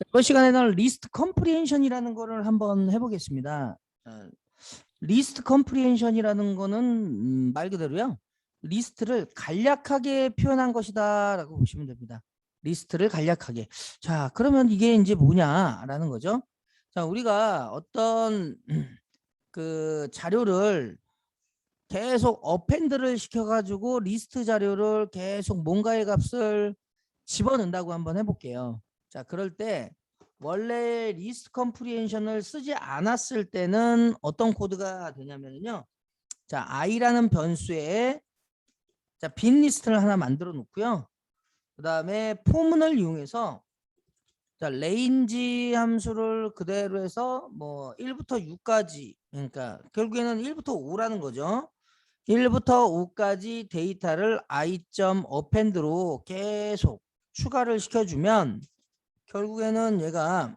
이번 시간에는 리스트 컴프리헨션이라는 거를 한번 해보겠습니다. 리스트 컴프리헨션이라는 거는 말 그대로요. 리스트를 간략하게 표현한 것이다 라고 보시면 됩니다. 리스트를 간략하게. 자, 그러면 이게 이제 뭐냐라는 거죠. 자, 우리가 어떤 그 자료를 계속 어펜드를 시켜가지고 리스트 자료를 계속 뭔가의 값을 집어넣는다고 한번 해볼게요. 자, 그럴 때 원래 리스트 컴프리헨션을 쓰지 않았을 때는 어떤 코드가 되냐면요. 자, i라는 변수에 자, 빈 리스트를 하나 만들어 놓고요. 그 다음에 포문을 이용해서 자, 레인지 함수를 그대로 해서 뭐 1부터 6까지 그러니까 결국에는 1부터 5라는 거죠. 1부터 5까지 데이터를 i.append로 계속 추가를 시켜주면 결국에는 얘가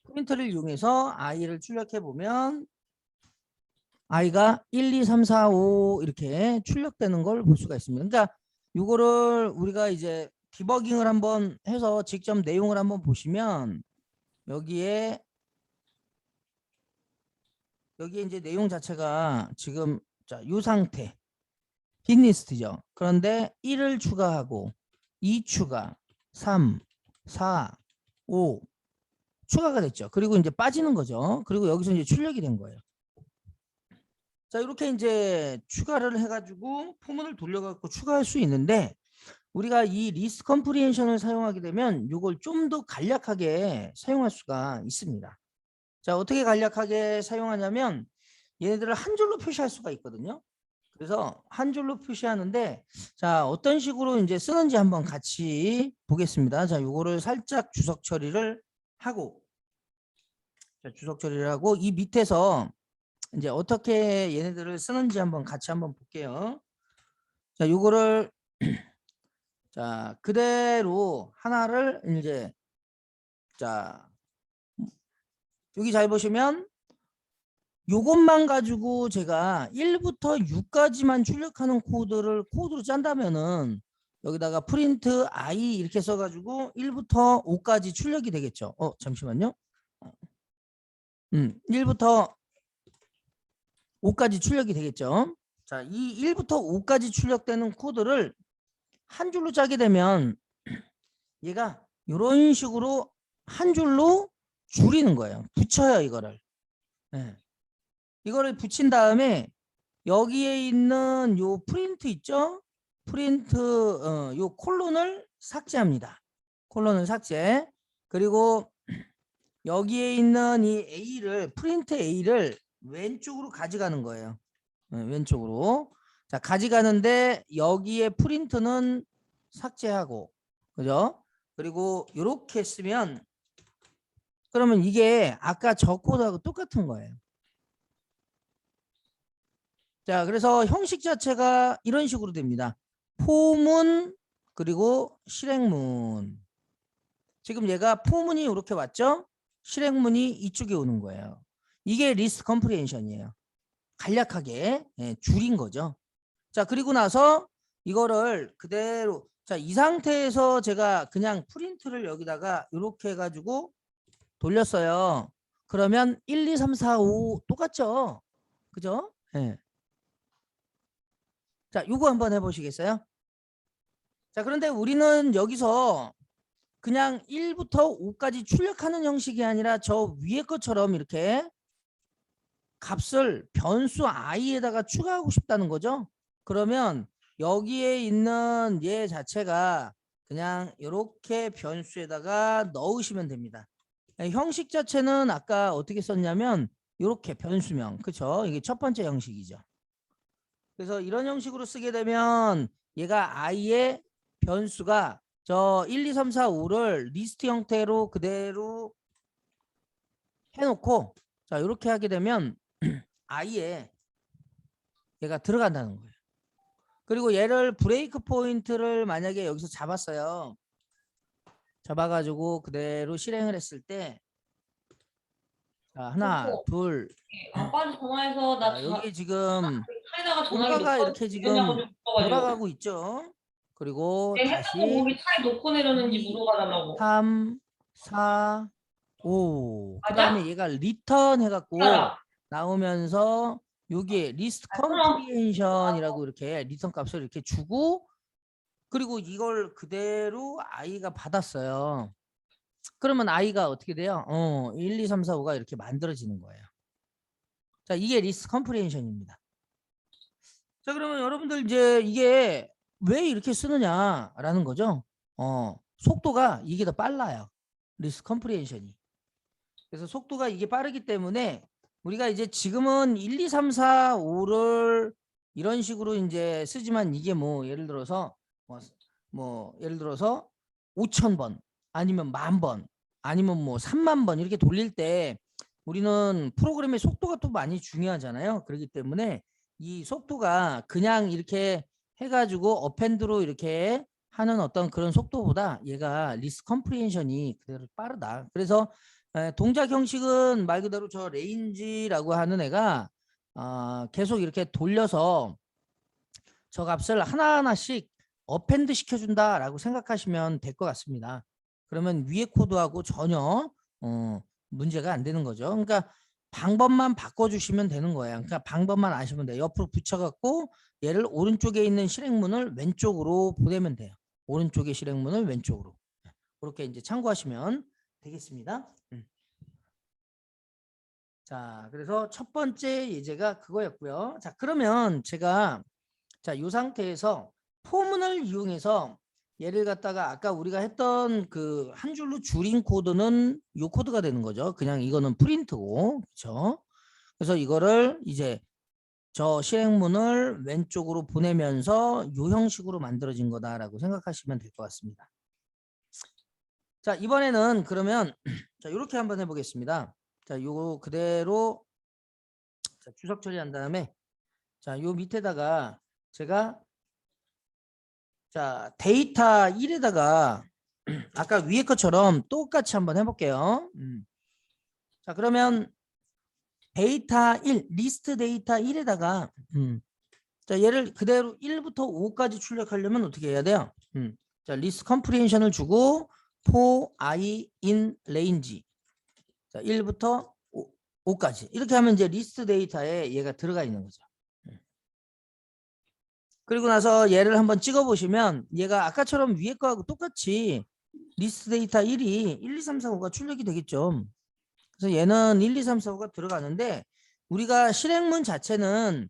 프린트를 이용해서 i를 출력해 보면 i가 1, 2, 3, 4, 5 이렇게 출력되는 걸 볼 수가 있습니다. 그러니까 이거를 우리가 이제 디버깅을 한번 해서 직접 내용을 한번 보시면 여기에 이제 내용 자체가 지금 자, 이 상태 빈 리스트죠. 그런데 1을 추가하고 2 추가, 3, 4, 5 추가가 됐죠. 그리고 이제 빠지는 거죠. 그리고 여기서 이제 출력이 된 거예요. 자, 이렇게 이제 추가를 해가지고 포문을 돌려갖고 추가할 수 있는데 우리가 이 리스트 컴프리헨션을 사용하게 되면 이걸 좀 더 간략하게 사용할 수가 있습니다. 자, 어떻게 간략하게 사용하냐면 얘네들을 한 줄로 표시할 수가 있거든요. 그래서 한 줄로 표시하는데 자, 어떤 식으로 이제 쓰는지 한번 같이 보겠습니다. 자, 요거를 살짝 주석 처리를 하고 자, 주석 처리를 하고 이 밑에서 이제 어떻게 얘네들을 쓰는지 한번 같이 한번 볼게요. 자, 요거를 자, 그대로 하나를 이제 자, 여기 잘 보시면 요것만 가지고 제가 1부터 6까지만 출력하는 코드로 짠다면은 여기다가 프린트 i 이렇게 써가지고 1부터 5까지 출력이 되겠죠. 잠시만요. 1부터 5까지 출력이 되겠죠. 자, 이 1부터 5까지 출력되는 코드를 한 줄로 짜게 되면 얘가 이런 식으로 한 줄로 줄이는 거예요. 붙여요, 이거를. 네. 이거를 붙인 다음에 여기에 있는 요 프린트 있죠? 프린트 요 콜론을 삭제합니다. 콜론을 삭제. 그리고 여기에 있는 이 A를 프린트 A를 왼쪽으로 가져가는 거예요. 왼쪽으로. 자, 가져가는데 여기에 프린트는 삭제하고 그죠? 그리고 이렇게 쓰면 그러면 이게 아까 저 코드하고 똑같은 거예요. 자, 그래서 형식 자체가 이런 식으로 됩니다. 포문 그리고 실행문. 지금 얘가 포문이 이렇게 왔죠? 실행문이 이쪽에 오는 거예요. 이게 리스트 컴프리헨션이에요. 간략하게 줄인 거죠. 자, 그리고 나서 이거를 그대로 자, 이 상태에서 제가 그냥 프린트를 여기다가 이렇게 해가지고 돌렸어요. 그러면 1, 2, 3, 4, 5 똑같죠? 그죠? 네. 자, 요거 한번 해보시겠어요? 자, 그런데 우리는 여기서 그냥 1부터 5까지 출력하는 형식이 아니라 저 위에 것처럼 이렇게 값을 변수 i에다가 추가하고 싶다는 거죠. 그러면 여기에 있는 얘 자체가 그냥 이렇게 변수에다가 넣으시면 됩니다. 형식 자체는 아까 어떻게 썼냐면 이렇게 변수명, 그쵸? 이게 첫 번째 형식이죠. 그래서 이런 형식으로 쓰게 되면 얘가 i의 변수가 저 1, 2, 3, 4, 5를 리스트 형태로 그대로 해놓고 자, 이렇게 하게 되면 i에 얘가 들어간다는 거예요. 그리고 얘를 브레이크 포인트를 만약에 여기서 잡았어요. 잡아가지고 그대로 실행을 했을 때 자, 하나, 둘. 아빠한테 전화해서 자, 여기 지금 사이다가 전화를 뭔가가 이렇게 지금 물어가지고 돌아가고 있죠. 그리고 내 다시 핸드폰 거기 차에 놓고 내렸는지 물어봐달라고. 3, 4, 5. 그 다음에 맞아? 얘가 리턴 해갖고 알아. 나오면서 여기에 리스트 그럼. 컴프리hension이라고 이렇게 리턴 값을 이렇게 주고 그리고 이걸 그대로 아이가 받았어요. 그러면 아이가 어떻게 돼요? 1, 2, 3, 4, 5가 이렇게 만들어지는 거예요. 자, 이게 리스트 컴프리hension입니다. 자, 그러면 여러분들 이제 이게 왜 이렇게 쓰느냐라는 거죠. 속도가 이게 더 빨라요. 리스크 컴프리hension이. 그래서 속도가 이게 빠르기 때문에 우리가 이제 지금은 1, 2, 3, 4, 5를 이런 식으로 이제 쓰지만 이게 뭐 예를 들어서 뭐 예를 들어서 5,000번 아니면 10,000번 아니면 뭐 30,000번 이렇게 돌릴 때 우리는 프로그램의 속도가 또 많이 중요하잖아요. 그렇기 때문에 이 속도가 그냥 이렇게 해가지고 어펜드로 이렇게 하는 어떤 그런 속도보다 얘가 리스크 컴프리hension이 그대로 빠르다. 그래서 동작 형식은 말 그대로 저 레인지라고 하는 애가 계속 이렇게 돌려서 저 값을 하나하나씩 어펜드 시켜준다라고 생각하시면 될 것 같습니다. 그러면 위에 코드하고 전혀 문제가 안 되는 거죠. 그러니까 방법만 바꿔주시면 되는 거예요. 그러니까 방법만 아시면 돼요. 옆으로 붙여갖고 얘를 오른쪽에 있는 실행문을 왼쪽으로 보내면 돼요. 오른쪽의 실행문을 왼쪽으로. 그렇게 이제 참고하시면 되겠습니다. 자, 그래서 첫 번째 예제가 그거였고요. 자, 그러면 제가 자, 이 상태에서 포문을 이용해서 얘를 갖다가 아까 우리가 했던 그 한 줄로 줄인 코드는 이 코드가 되는 거죠. 그냥 이거는 프린트고, 그렇죠? 그래서 이거를 이제 저 실행문을 왼쪽으로 보내면서 이 형식으로 만들어진 거다라고 생각하시면 될 것 같습니다. 자, 이번에는 그러면 자, 이렇게 한번 해보겠습니다. 자, 요거 그대로 자, 주석 처리한 다음에 자, 요 밑에다가 제가 자, 데이터 1에다가 아까 위에 것처럼 똑같이 한번 해볼게요. 자, 그러면 데이터 1, 리스트 데이터 1에다가 자, 얘를 그대로 1부터 5까지 출력하려면 어떻게 해야 돼요? 자, 리스트 컴프리hension을 주고 for i in range 자, 1부터 5까지 이렇게 하면 이제 리스트 데이터에 얘가 들어가 있는 거죠. 그리고 나서 얘를 한번 찍어 보시면 얘가 아까처럼 위에 거하고 똑같이 리스트 데이터 1이 1, 2, 3, 4, 5가 출력이 되겠죠. 그래서 얘는 1, 2, 3, 4, 5가 들어가는데 우리가 실행문 자체는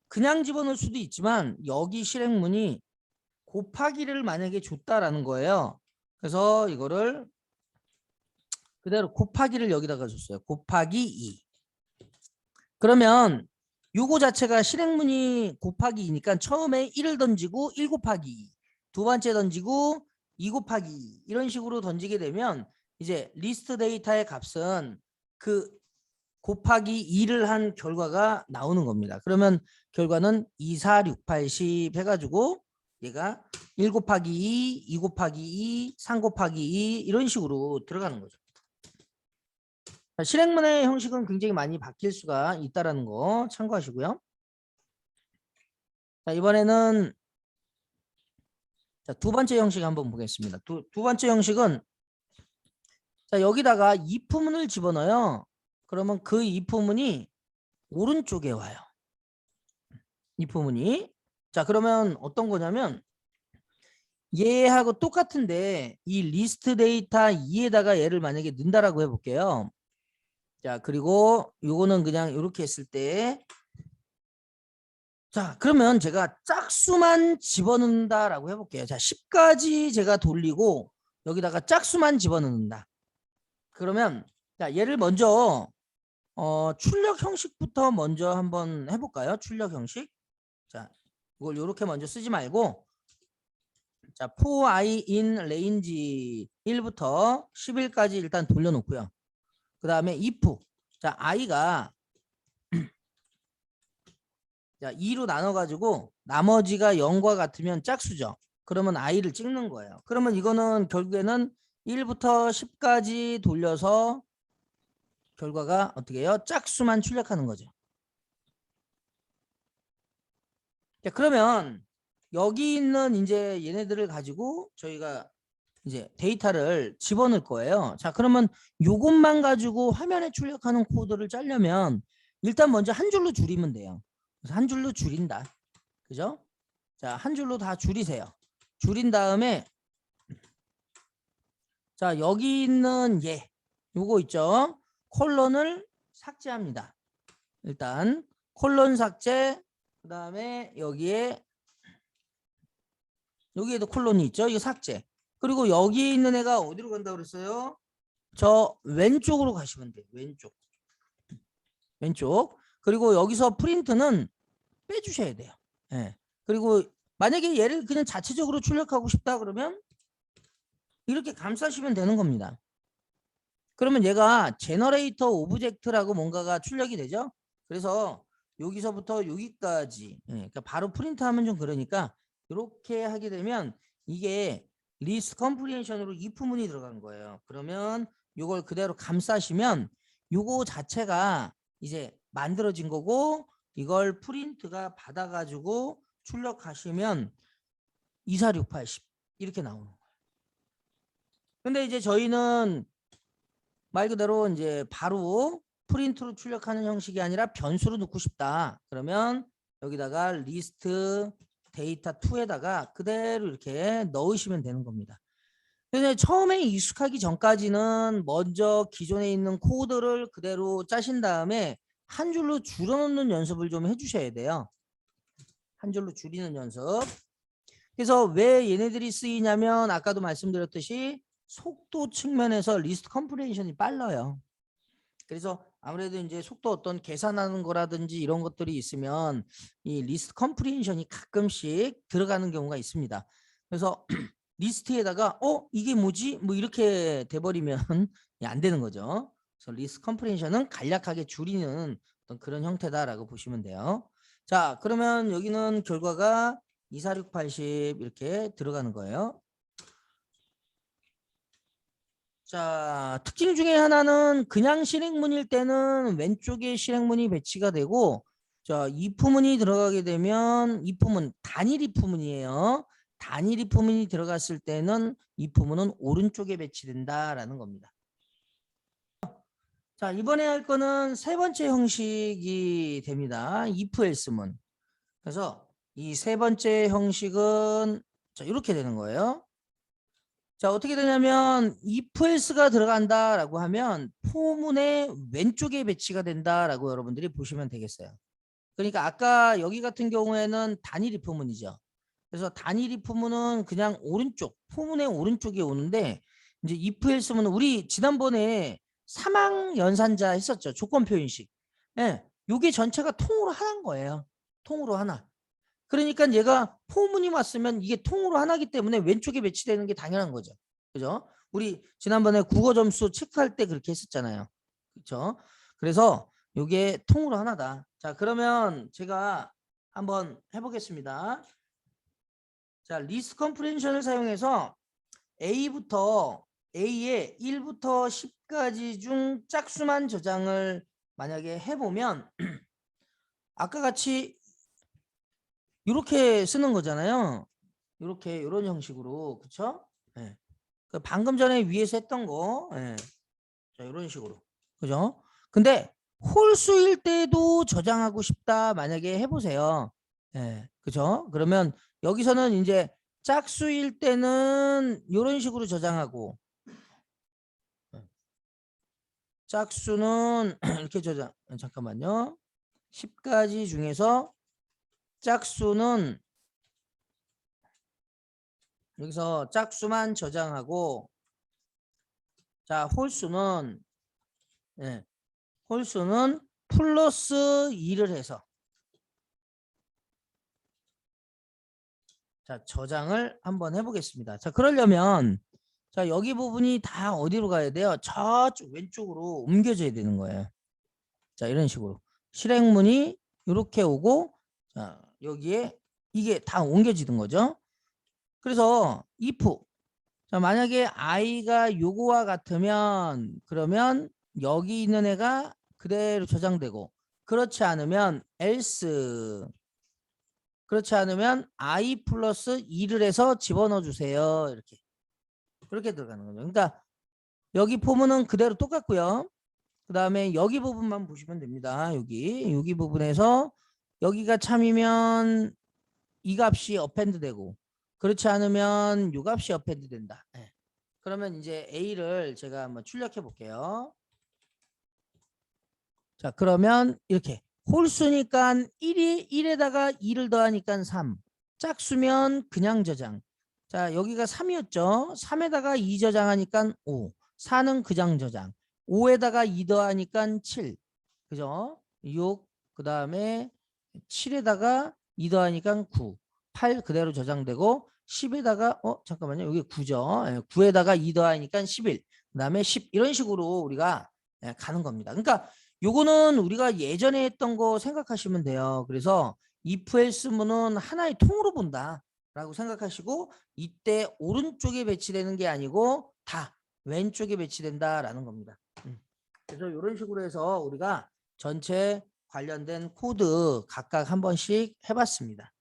그냥 집어넣을 수도 있지만 여기 실행문이 곱하기를 만약에 줬다라는 거예요. 그래서 이거를 그대로 곱하기를 여기다가 줬어요. 곱하기 2. 그러면 요거 자체가 실행문이 곱하기 2니까 처음에 1을 던지고 1 곱하기 2. 두 번째 던지고 2 곱하기 2. 이런 식으로 던지게 되면 이제 리스트 데이터의 값은 그 곱하기 2를 한 결과가 나오는 겁니다. 그러면 결과는 2, 4, 6, 8, 10 해가지고 얘가 1 곱하기 2, 2 곱하기 2, 3 곱하기 2 이런 식으로 들어가는 거죠. 실행문의 형식은 굉장히 많이 바뀔 수가 있다는 거 참고하시고요. 자, 이번에는 자, 두 번째 형식 한번 보겠습니다. 두 번째 형식은 자, 여기다가 if문을 집어넣어요. 그러면 그 if문이 오른쪽에 와요. if문이. 자, 그러면 어떤 거냐면 얘하고 똑같은데 이 리스트 데이터 2에다가 얘를 만약에 넣는다라고 해볼게요. 자, 그리고 요거는 그냥 이렇게 했을 때 자, 그러면 제가 짝수만 집어넣는다라고 해볼게요. 자, 10까지 제가 돌리고 여기다가 짝수만 집어넣는다. 그러면 자, 얘를 먼저 출력 형식부터 먼저 한번 해볼까요? 출력 형식. 자, 이걸 이렇게 먼저 쓰지 말고 자, for i in range 1부터 11까지 일단 돌려놓고요. 그 다음에 if 자, i가 자, 2로 나눠가지고 나머지가 0과 같으면 짝수죠. 그러면 i를 찍는 거예요. 그러면 이거는 결국에는 1부터 10까지 돌려서 결과가 어떻게 해요? 짝수만 출력하는 거죠. 자, 그러면 여기 있는 이제 얘네들을 가지고 저희가 이제 데이터를 집어넣을 거예요. 자, 그러면 요것만 가지고 화면에 출력하는 코드를 짜려면 일단 먼저 한 줄로 줄이면 돼요. 그래서 한 줄로 줄인다. 그죠? 자, 한 줄로 다 줄이세요. 줄인 다음에 자, 여기 있는 얘 요거 있죠? 콜론을 삭제합니다. 일단 콜론 삭제, 그 다음에 여기에도 콜론이 있죠? 이거 삭제. 그리고 여기 있는 애가 어디로 간다고 그랬어요? 저 왼쪽으로 가시면 돼요. 왼쪽. 왼쪽. 그리고 여기서 프린트는 빼주셔야 돼요. 예. 그리고 만약에 얘를 그냥 자체적으로 출력하고 싶다 그러면 이렇게 감싸시면 되는 겁니다. 그러면 얘가 제너레이터 오브젝트라고 뭔가가 출력이 되죠. 그래서 여기서부터 여기까지 그러니까 바로 프린트하면 좀 그러니까 이렇게 하게 되면 이게 리스트 컴프리hension으로 if문이 들어간 거예요. 그러면 이걸 그대로 감싸시면 이거 자체가 이제 만들어진 거고 이걸 프린트가 받아가지고 출력하시면 24680 이렇게 나오는 거예요. 근데 이제 저희는 말 그대로 이제 바로 프린트로 출력하는 형식이 아니라 변수로 넣고 싶다. 그러면 여기다가 리스트 데이터 2에다가 그대로 이렇게 넣으시면 되는 겁니다. 근데 처음에 익숙하기 전까지는 먼저 기존에 있는 코드를 그대로 짜신 다음에 한 줄로 줄여놓는 연습을 좀 해주셔야 돼요. 한 줄로 줄이는 연습. 그래서 왜 얘네들이 쓰이냐면 아까도 말씀드렸듯이 속도 측면에서 리스트 컴프레hension이 빨라요. 그래서 아무래도 이제 속도 어떤 계산하는 거라든지 이런 것들이 있으면 이 리스트 컴프리hension이 가끔씩 들어가는 경우가 있습니다. 그래서 리스트에다가 이게 뭐지? 뭐 이렇게 돼버리면 안 되는 거죠. 그래서 리스트 컴프리hension은 간략하게 줄이는 어떤 그런 형태다라고 보시면 돼요. 자, 그러면 여기는 결과가 24680 이렇게 들어가는 거예요. 자, 특징 중에 하나는 그냥 실행문일 때는 왼쪽에 실행문이 배치가 되고 자, if문이 들어가게 되면 if문 단일 if문이에요. 단일 if문이 들어갔을 때는 if문은 오른쪽에 배치된다라는 겁니다. 자, 이번에 할 거는 세 번째 형식이 됩니다. if else문. 그래서 이 세 번째 형식은 자, 이렇게 되는 거예요. 자, 어떻게 되냐면 if else가 들어간다라고 하면 포문의 왼쪽에 배치가 된다라고 여러분들이 보시면 되겠어요. 그러니까 아까 여기 같은 경우에는 단일 if문이죠. 그래서 단일 if문은 그냥 오른쪽, 포문의 오른쪽에 오는데 이제 if else는 우리 지난번에 사망 연산자 했었죠. 조건 표현식. 예. 요게 전체가 통으로 하나인 거예요. 통으로 하나. 그러니까 얘가 포문이 왔으면 이게 통으로 하나기 때문에 왼쪽에 배치되는 게 당연한 거죠. 그죠? 우리 지난번에 국어 점수 체크할 때 그렇게 했었잖아요. 그렇죠? 그래서 이게 통으로 하나다. 자, 그러면 제가 한번 해보겠습니다. 자, 리스트 컴프레hension을 사용해서 A부터 A의 1부터 10까지 중 짝수만 저장을 만약에 해보면 아까 같이 이렇게 쓰는 거잖아요. 이렇게 이런 형식으로 그쵸? 예. 그 방금 전에 위에서 했던 거, 예. 자 이런 식으로 그죠? 근데 홀수일 때도 저장하고 싶다 만약에 해보세요. 예, 그죠? 그러면 여기서는 이제 짝수일 때는 이런 식으로 저장하고 짝수는 이렇게 저장. 잠깐만요. 10가지 중에서 짝수는 여기서 짝수만 저장하고 자 홀수는 예, 홀수는 플러스 2를 해서 자 저장을 한번 해보겠습니다. 자 그러려면 자 여기 부분이 다 어디로 가야 돼요? 저쪽 왼쪽으로 옮겨져야 되는 거예요. 자 이런 식으로 실행문이 이렇게 오고 자 여기에 이게 다 옮겨지는 거죠. 그래서 if 자 만약에 i가 요거와 같으면 그러면 여기 있는 애가 그대로 저장되고 그렇지 않으면 else 그렇지 않으면 i 플러스 2를 해서 집어넣어 주세요. 이렇게. 그렇게 들어가는 거죠. 그러니까 여기 포문은 그대로 똑같고요. 그 다음에 여기 부분만 보시면 됩니다. 여기 부분에서 여기가 참이면 이 값이 어펜드 되고 그렇지 않으면 이 값이 어펜드 된다. 네. 그러면 이제 A를 제가 한번 출력해 볼게요. 자, 그러면 이렇게 홀수니까 1에다가 2를 더하니까 3. 짝수면 그냥 저장. 자, 여기가 3이었죠. 3에다가 2 저장하니까 5. 4는 그냥 저장. 5에다가 2 더하니까 7. 그죠? 6. 그 다음에 7에다가 2 더하니까 9. 8 그대로 저장되고 10에다가 잠깐만요. 여기 9죠. 9에다가 2 더하니까 11. 그 다음에 10 이런 식으로 우리가 가는 겁니다. 그러니까 요거는 우리가 예전에 했던 거 생각하시면 돼요. 그래서 if else문은 하나의 통으로 본다라고 생각하시고 이때 오른쪽에 배치되는 게 아니고 다 왼쪽에 배치된다라는 겁니다. 그래서 이런 식으로 해서 우리가 전체 관련된 코드 각각 한 번씩 해봤습니다.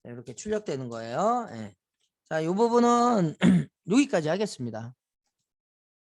이렇게 출력되는 거예요. 자, 이 부분은 여기까지 하겠습니다.